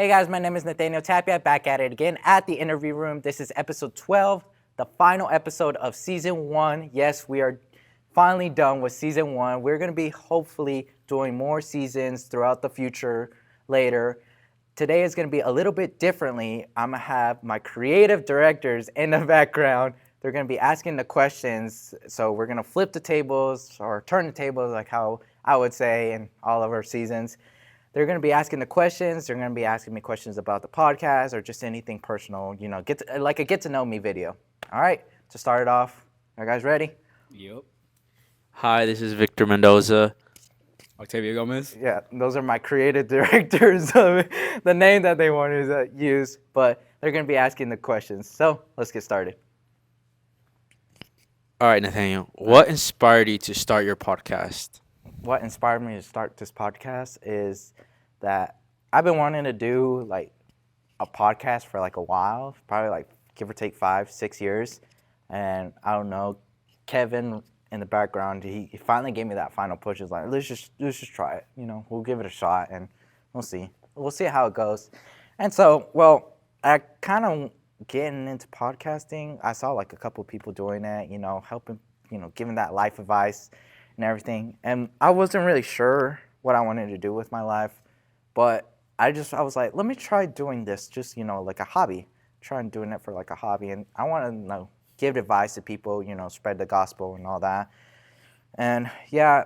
Hey guys, my name is Nathaniel Tapia, back at it again at the interview room. This is episode 12, the final episode of season 1. Yes, we are finally done with season 1. We're going to be hopefully doing more seasons throughout the future later. Today is going to be a little bit differently. I'm going to have my creative directors in the background. They're going to be asking the questions. So we're going to flip the tables or turn the tables, like how I would say in all of our seasons. They're going to be asking the questions. They're going to be asking me questions about the podcast or just anything personal, like a get to know me video. All right, to start it off, are you guys ready? Yep. Hi, this is Victor Mendoza. Octavio Gomez. Yeah, those are my creative directors, the name that they wanted to use, but they're going to be asking the questions. So let's get started. All right, Nathaniel. What inspired you to start your podcast? What inspired me to start this podcast is that I've been wanting to do like a podcast for like a while, probably like give or take 5-6 years. And I don't know, Kevin in the background, he finally gave me that final push. He's like, let's just try it. We'll give it a shot and we'll see. We'll see how it goes. And so, I kind of getting into podcasting. I saw like a couple people doing it, helping, giving that life advice and everything. And I wasn't really sure what I wanted to do with my life, but I was like, let me try doing this just, like a hobby. Trying doing it for like a hobby. And I want to, give advice to people, spread the gospel and all that. And yeah,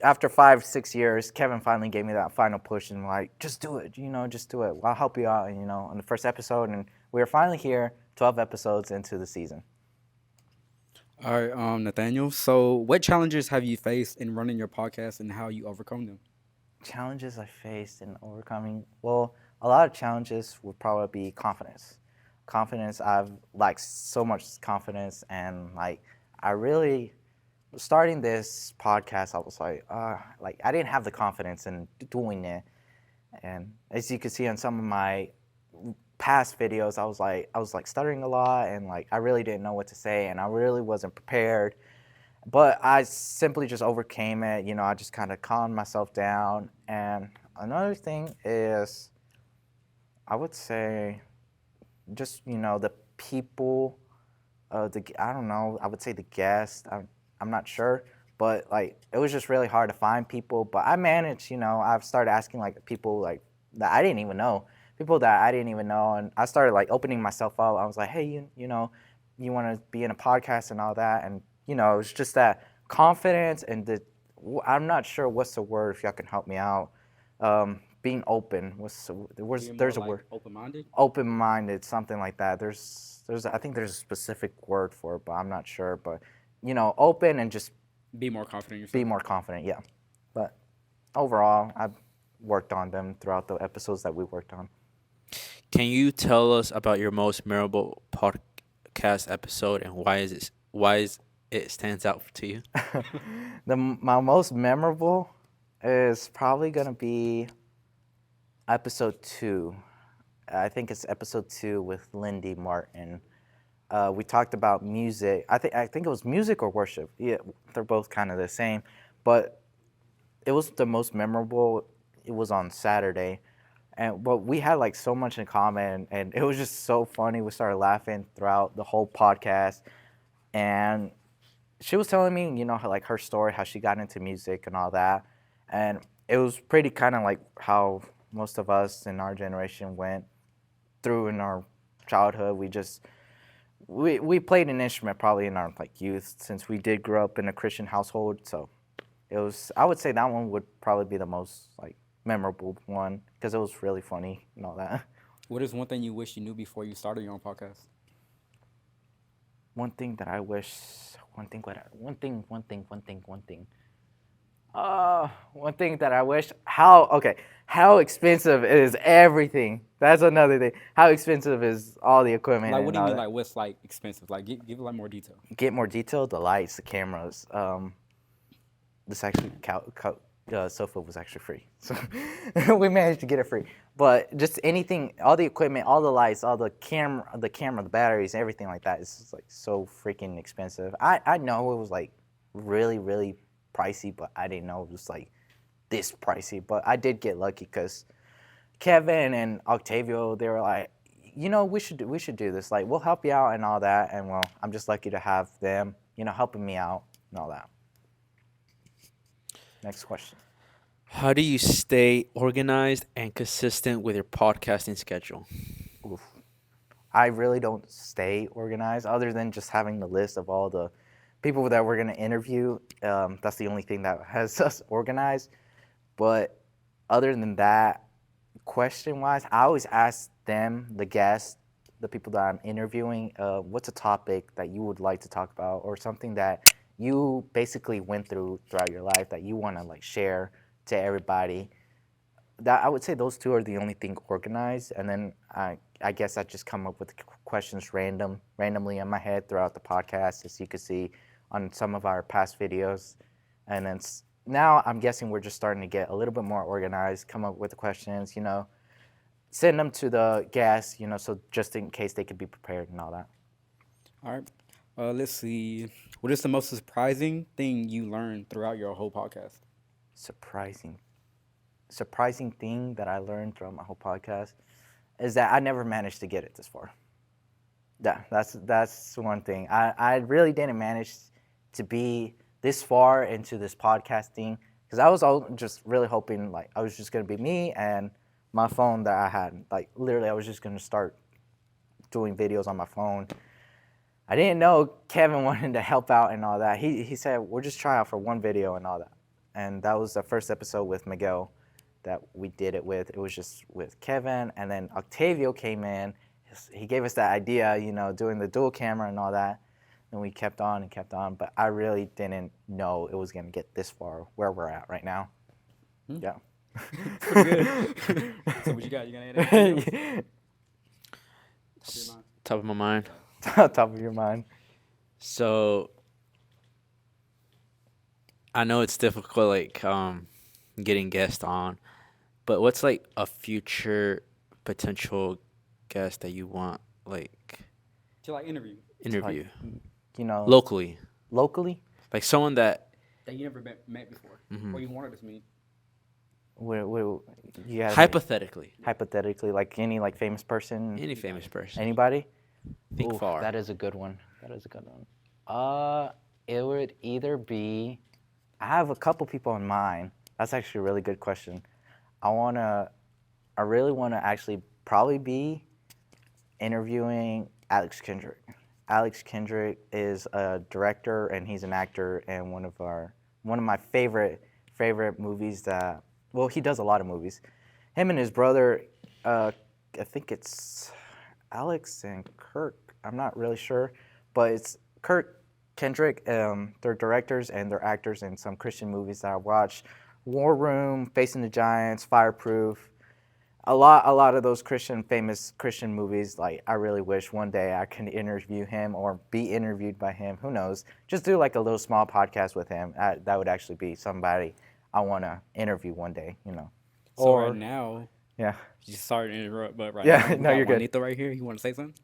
after 5-6 years, Kevin finally gave me that final push and like, just do it, just do it. I'll help you out, and, on the first episode. And we are finally here, 12 episodes into the season. All right, Nathaniel. So, what challenges have you faced in running your podcast, and how you overcome them? Challenges I faced in overcoming, well, a lot of challenges would probably be confidence. I've like so much confidence, and like I really, starting this podcast, I was like I didn't have the confidence in doing it. And as you can see on some of my past videos, I was like stuttering a lot, and like I really didn't know what to say, and I really wasn't prepared. But I simply just overcame it. I just kind of calmed myself down. And another thing is, I would say, just the people, I don't know. I would say the guests. I'm not sure, but like it was just really hard to find people. But I managed. I've started asking like people like that I didn't even know, and I started like opening myself up. I was like, hey, you want to be in a podcast and all that, and it was just that confidence and I'm not sure what's the word, if y'all can help me out. Being open there's a word. Open-minded. Open-minded, something like that. I think there's a specific word for it, but I'm not sure. But open and just Be more confident in yourself. be more confident. Yeah. But overall, I've worked on them throughout the episodes that we worked on. Can you tell us about your most memorable podcast episode and why it stands out to you? My most memorable is probably gonna be episode 2. I think it's episode 2 with Lindy Martin. We talked about music. I think it was music or worship. Yeah, they're both kind of the same, but it was the most memorable. It was on Saturday, but we had like so much in common, and it was just so funny. We started laughing throughout the whole podcast, and she was telling me, like her story, how she got into music and all that, and it was pretty kind of like how most of us in our generation went through in our childhood. We played an instrument probably in our like youth, since we did grow up in a Christian household. So I would say that one would probably be the most like memorable one, because it was really funny and all that. What is one thing you wish you knew before you started your own podcast? One thing that I wish, one thing that I wish, how expensive is everything? That's another thing. How expensive is all the equipment? Like, what do you and mean? all Like, what's like expensive? Like, give it like more detail. that? Get more detail, the lights, the cameras. This actually, sofa was actually free. So we managed to get it free. But just anything, all the equipment, all the lights, all the camera, the batteries, everything like that is just like so freaking expensive. I know it was like really, really pricey, but I didn't know it was like this pricey. But I did get lucky because Kevin and Octavio, they were like, we should do this. Like, we'll help you out and all that. And well, I'm just lucky to have them, helping me out and all that. Next question. How do you stay organized and consistent with your podcasting schedule? Oof. I really don't stay organized other than just having the list of all the people that we're going to interview. That's the only thing that has us organized. But other than that, question-wise, I always ask them, the guests, the people that I'm interviewing, what's a topic that you would like to talk about, or something that you basically went through throughout your life that you want to like share to everybody. That I would say those two are the only thing organized, and then I guess I just come up with questions randomly in my head throughout the podcast, as you can see on some of our past videos, and then now I'm guessing we're just starting to get a little bit more organized, come up with the questions, send them to the guests, so just in case they could be prepared and all that. All right. Let's see. What is the most surprising thing you learned throughout your whole podcast? Surprising thing that I learned throughout my whole podcast is that I never managed to get it this far. Yeah, that's one thing. I really didn't manage to be this far into this podcasting because I was just really hoping like I was just gonna be me and my phone that I had. Like literally, I was just gonna start doing videos on my phone. I didn't know Kevin wanted to help out and all that. He said we'll just try out for one video and all that, and that was the first episode with Miguel that we did it with. It was just with Kevin, and then Octavio came in. He gave us that idea, doing the dual camera and all that. And we kept on and kept on, but I really didn't know it was going to get this far where we're at right now. Yeah. Pretty good. So what you got? You got anything else? Top of my mind. Top of your mind. So I know it's difficult, like getting guests on, but what's like a future potential guest that you want, like To like interview interview Like, locally, locally, someone that that you never met before, or you wanted to meet. you have hypothetically, like any like famous person, any famous person, anybody. think Ooh, far. That is a good one. It would either be. I have a couple people in mind. That's actually a really good question. I really want to actually probably be interviewing Alex Kendrick. Alex Kendrick is a director and he's an actor, and one of my favorite movies he does a lot of movies. Him and his brother, I think it's Alex and Kirk. I'm not really sure, but it's Kirk Kendrick. They're directors and they're actors in some Christian movies that I watched. War Room, Facing the Giants, Fireproof. A lot of those famous Christian movies. Like, I really wish one day I could interview him or be interviewed by him. Who knows? Just do like a little small podcast with him. That would actually be somebody I want to interview one day. So right now, yeah. sorry to interrupt, but right Yeah, now, no, you're good. Juanito right here. You want to say something?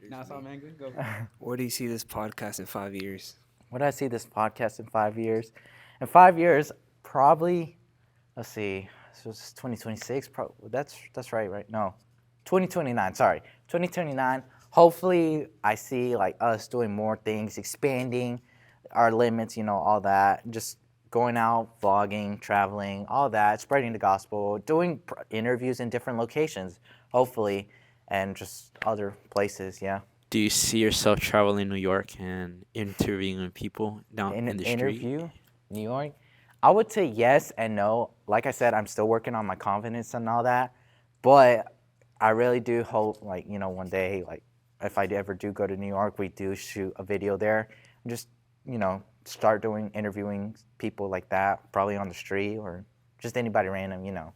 No, it's all man. Good. Go. Where do you see this podcast in 5 years? Where do I see this podcast in 5 years? In 5 years, probably. Let's see. So it's 2026. That's right? No, 2029. Sorry, 2029. Hopefully, I see like us doing more things, expanding our limits. All that. Just going out, vlogging, traveling, all that, spreading the gospel, doing interviews in different locations. Hopefully, and just other places. Yeah. Do you see yourself traveling New York and interviewing people down in the street? Interview, New York. I would say yes and no. Like I said, I'm still working on my confidence and all that, but I really do hope, like, one day, like, if I ever do go to New York, we do shoot a video there, and just, start interviewing people like that, probably on the street or just anybody random,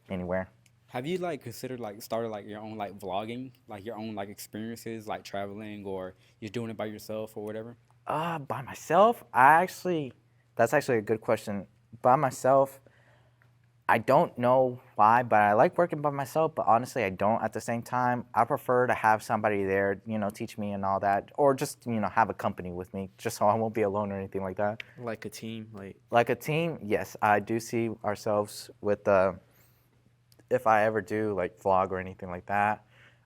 anywhere. Have you like considered like started like your own like vlogging, like your own like experiences, like traveling, or you're doing it by yourself or whatever? By myself, that's actually a good question. By myself, I don't know why, but I like working by myself, but honestly, I don't at the same time. I prefer to have somebody there, teach me and all that, or just, have a company with me, just so I won't be alone or anything like that. Like a team, Like a team, yes, I do see ourselves with if I ever do like vlog or anything like that,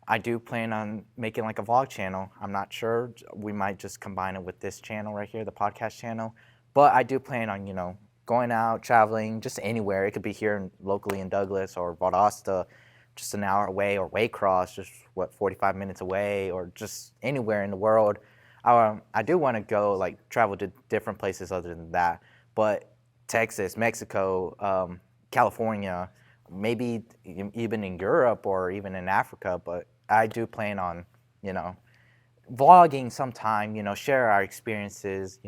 I do plan on making like a vlog channel. I'm not sure. We might just combine it with this channel right here, the podcast channel. But I do plan on, going out, traveling, just anywhere. It could be here locally in Douglas or Valdosta, just an hour away, or Waycross, just 45 minutes away, or just anywhere in the world. I do want to go like travel to different places other than that, but Texas, Mexico, California, maybe even in Europe or even in Africa. But I do plan on, vlogging sometime, share our experiences,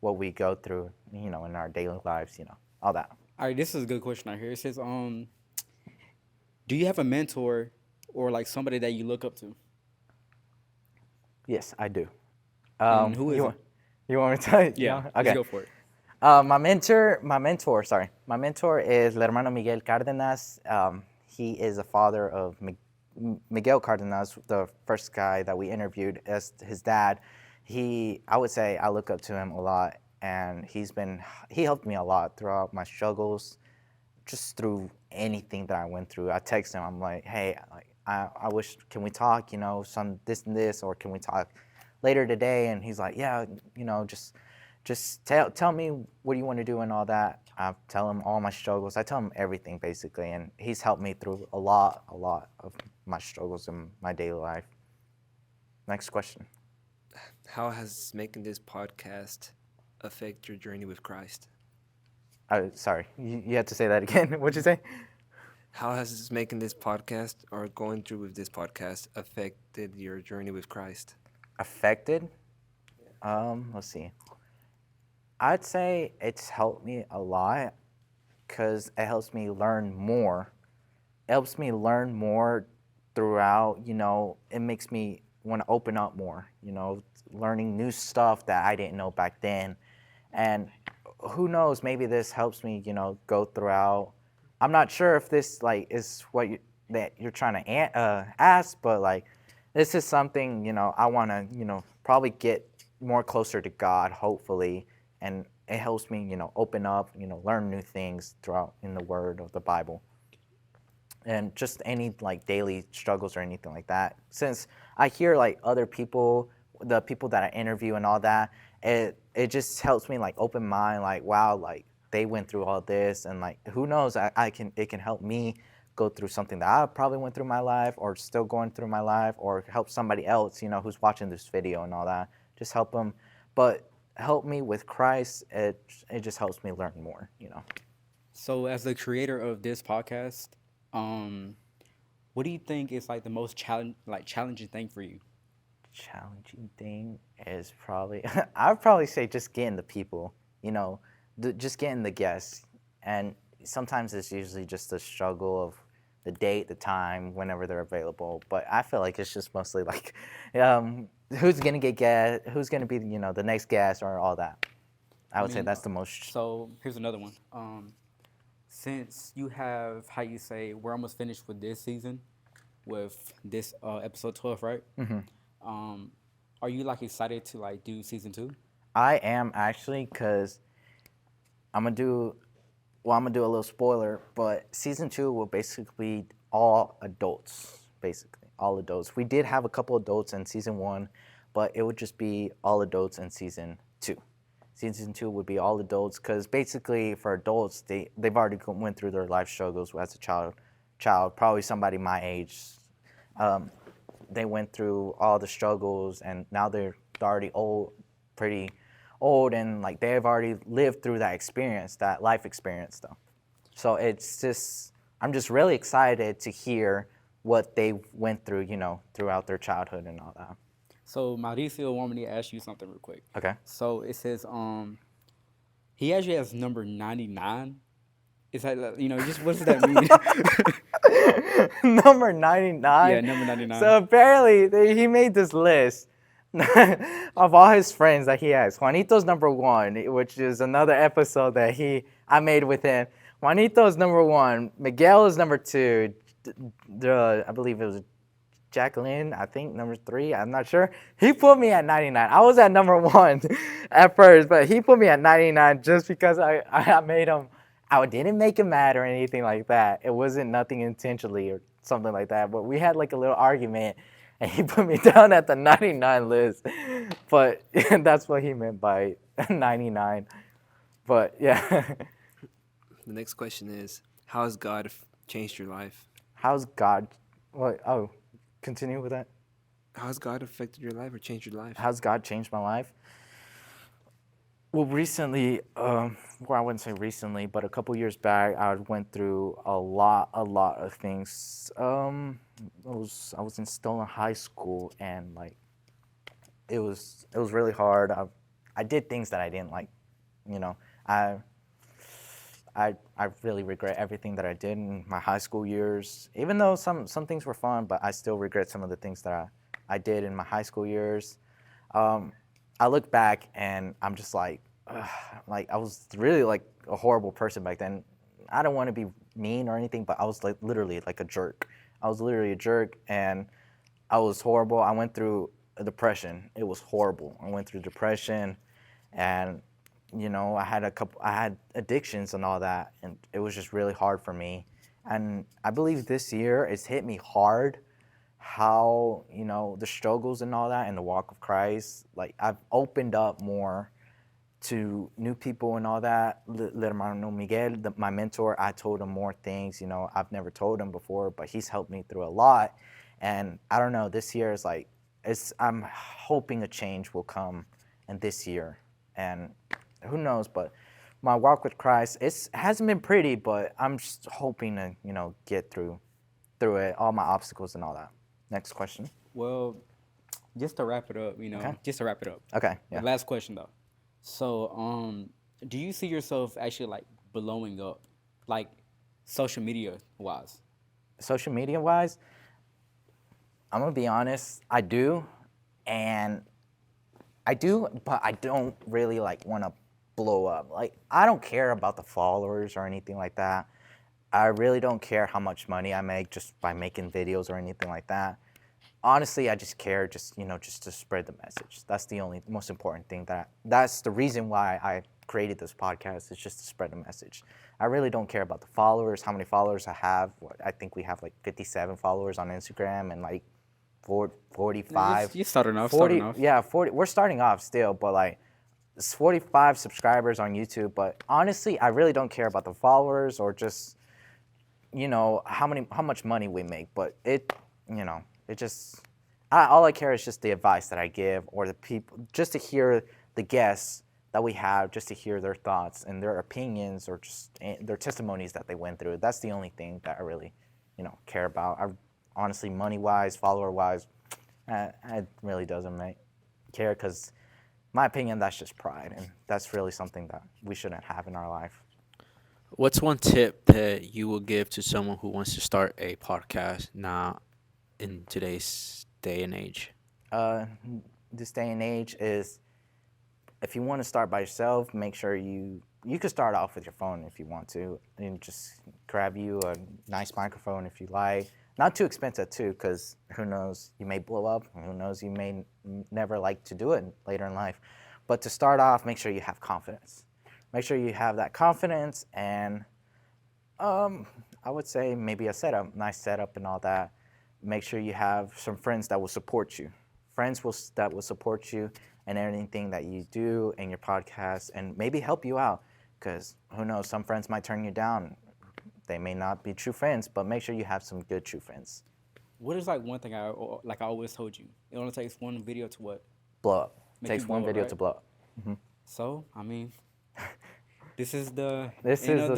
what we go through, in our daily lives, all that. All right, this is a good question right here. It says, do you have a mentor or like somebody that you look up to? Yes, I do. And who is it? You want me to tell you? Yeah, No? let's Okay. go for it. My mentor is el hermano Miguel Cárdenas. He is the father of Miguel Cárdenas, the first guy that we interviewed as his dad. I would say I look up to him a lot, and he helped me a lot throughout my struggles, just through anything that I went through. I text him, I'm like, hey, I wish, can we talk, some this and this, or can we talk later today? And he's like, yeah, just tell me what you want to do and all that. I tell him all my struggles. I tell him everything basically, and he's helped me through a lot of my struggles in my daily life. Next question. How has making this podcast affect your journey with Christ? Sorry, you had to say that again. What'd you say? How has making this podcast or going through with this podcast affected your journey with Christ? Affected? Let's see. I'd say it's helped me a lot because it helps me learn more. It helps me learn more throughout, it makes me want to open up more, learning new stuff that I didn't know back then. And who knows, maybe this helps me, go throughout. I'm not sure if this is what that you're trying to ask, but this is something, I want to, probably get more closer to God, hopefully. And it helps me, open up, learn new things throughout in the Word of the Bible. And just any daily struggles or anything like that. Since I hear other people, the people that I interview and all that, it just helps me open mind, wow, they went through all this, and who knows, it can help me go through something that I probably went through my life, or still going through my life, or help somebody else, who's watching this video and all that. Just help them. But help me with Christ, it just helps me learn more, So, as the creator of this podcast, what do you think is the most challenging thing for you? Challenging thing is probably I'd probably say just getting the people, just getting the guests. And sometimes it's usually just the struggle of the date, the time, whenever they're available. But I feel like it's just mostly who's gonna who's gonna be the next guest or all that. I would say that's the most. So here's another one. Since you have, how you say, we're almost finished with this season, with this episode 12, right? Mm-hmm. Are you excited to do season 2? I am actually, because I'm gonna do a little spoiler, but season 2 will basically be all adults, basically all adults. We did have a couple adults in season 1, but it would just be all adults in season 2. Season 2 would be all adults, because basically for adults, they've already went through their life struggles as a child, probably somebody my age. They went through all the struggles, and now they're already pretty old, and they've already lived through that experience, that life experience though. So I'm just really excited to hear what they went through, throughout their childhood and all that. So Mauricio wanted me to ask you something real quick. Okay. So it says he actually has number 99. Is that just what does that mean? Number 99? Yeah, number 99. So apparently he made this list of all his friends that he has. Juanito's number 1, which is another episode that I made with him. Juanito's number 1. Miguel is number 2. I believe it was Jacqueline, I think, number 3. I'm not sure. He put me at 99. I was at number 1 at first, but he put me at 99 just because I made him I didn't make him mad or anything like that. It wasn't nothing intentionally or something like that. But we had like a little argument, and he put me down at the 99 list. But that's what he meant by 99. But yeah, The next question is, how has God changed your life? how's God? What? Oh, continue with that. How has God affected your life or changed your life? How's God changed my life? Well, recently, well, I wouldn't say recently, but a couple years back, I went through a lot of things. I was in Stolen High School, and like, it was really hard. I did things that I didn't like. You know, I really regret everything that I did in my high school years. Even though some things were fun, but I still regret some of the things that I did in my high school years. I look back and I'm just like I was really like a horrible person back then. I don't want to be mean or anything, but I was like literally like a jerk. I was literally a jerk, and I was horrible. I went through a depression. It was horrible. I went through depression, and I had addictions and all that, and it was just really hard for me. And I believe this year it's hit me hard how the struggles and all that and the walk of Christ. Like, I've opened up more to new people and all that. Hermano Miguel, my mentor, I told him more things I've never told him before, but he's helped me through a lot. And I don't know, this year is like, I'm hoping a change will come in this year, and who knows, but my walk with Christ, it hasn't been pretty, but I'm just hoping to get through it, all my obstacles and all that. Next question. Well, just to wrap it up, Okay. just to wrap it up. Okay, yeah. The last question though. So, do you see yourself actually like blowing up, like social media wise? Social media wise, I'm gonna be honest, I do, but I don't really like want to blow up. Like, I don't care about the followers or anything like that. I really don't care how much money I make just by making videos or anything like that. Honestly, I just care just to spread the message. That's the most important thing. That's the reason why I created this podcast, is just to spread the message. I really don't care about the followers, how many followers I have. I think we have like 57 followers on Instagram and like 45. You're starting off. 40, yeah, 40. We're starting off still, but like it's 45 subscribers on YouTube. But honestly, I really don't care about the followers or just how much money we make. But all I care is just the advice that I give, or the people, just to hear the guests that we have, just to hear their thoughts and their opinions, or just their testimonies that they went through. That's the only thing that I really care about. Honestly, money-wise, follower-wise, it really doesn't care, because my opinion, that's just pride, and that's really something that we shouldn't have in our life. What's one tip that you will give to someone who wants to start a podcast now in today's day and age? This day and age is, if you want to start by yourself, make sure you can start off with your phone if you want to, and just grab you a nice microphone if you like. Not too expensive too, because who knows, you may blow up. Who knows, you may never like to do it later in life. But to start off, make sure you have confidence. Make sure you have that confidence, and I would say maybe a nice setup and all that. Make sure you have some friends that will support you. That will support you in anything that you do in your podcast, and maybe help you out, because who knows, some friends might turn you down. They may not be true friends, but make sure you have some good true friends. What is like one thing I always told you? It only takes one video to what? Blow up. It Make takes you blow one up, video right? to blow up. So, I mean, this is the This end is of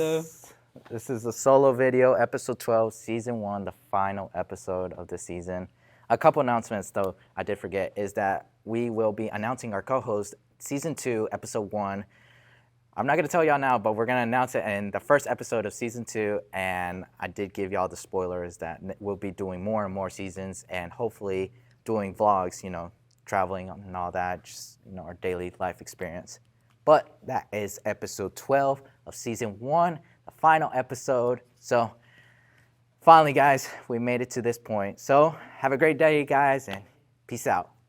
this is the solo video, episode 12, season 1, the final episode of the season. A couple announcements, though, I did forget, is that we will be announcing our co-host, season 2, episode 1. I'm not going to tell y'all now, but we're going to announce it in the first episode of season 2, and I did give y'all the spoilers that we'll be doing more and more seasons, and hopefully doing vlogs, traveling and all that, just, our daily life experience. But that is episode 12 of season 1, the final episode. So finally, guys, we made it to this point. So have a great day, guys, and peace out.